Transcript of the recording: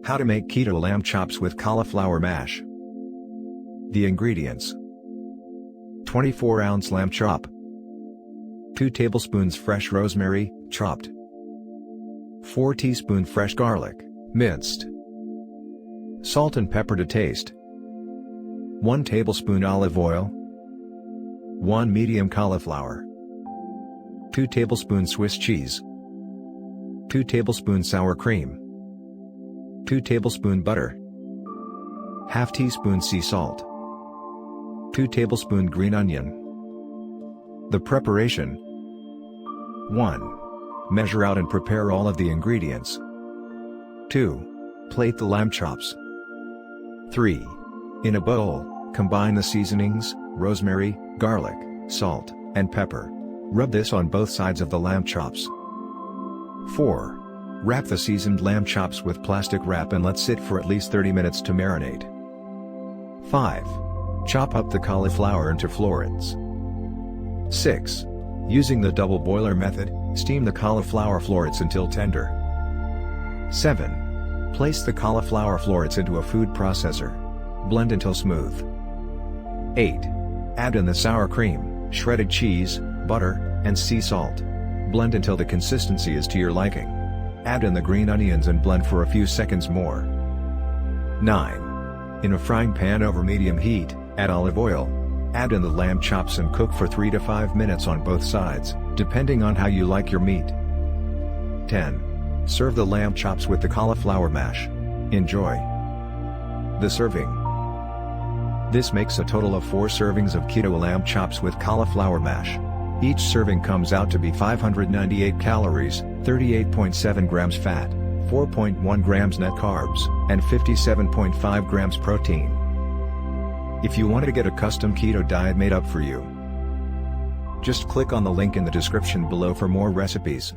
How to make keto lamb chops with cauliflower mash. The ingredients: 24-ounce lamb chop, 2 tablespoons fresh rosemary, chopped, 4 teaspoons fresh garlic, minced, salt and pepper to taste, 1 tablespoon olive oil, 1 medium cauliflower, 2 tablespoons Swiss cheese, 2 tablespoons sour cream, 2 tablespoon butter, ½ teaspoon sea salt, 2 tablespoon green onion. The preparation: 1. Measure out and prepare all of the ingredients. 2. Plate the lamb chops. 3. In a bowl, combine the seasonings, rosemary, garlic, salt, and pepper. Rub this on both sides of the lamb chops. 4. Wrap the seasoned lamb chops with plastic wrap and let sit for at least 30 minutes to marinate. 5. Chop up the cauliflower into florets. 6. Using the double boiler method, steam the cauliflower florets until tender. 7. Place the cauliflower florets into a food processor. Blend until smooth. 8. Add in the sour cream, shredded cheese, butter, and sea salt. Blend until the consistency is to your liking. Add in the green onions and blend for a few seconds more. 9. In a frying pan over medium heat, add olive oil. Add in the lamb chops and cook for 3 to 5 minutes on both sides, depending on how you like your meat. 10. Serve the lamb chops with the cauliflower mash. Enjoy. The serving. This makes a total of 4 servings of keto lamb chops with cauliflower mash. Each serving comes out to be 598 calories, 38.7 grams fat, 4.1 grams net carbs, and 57.5 grams protein. If you want to get a custom keto diet made up for you, just click on the link in the description below for more recipes.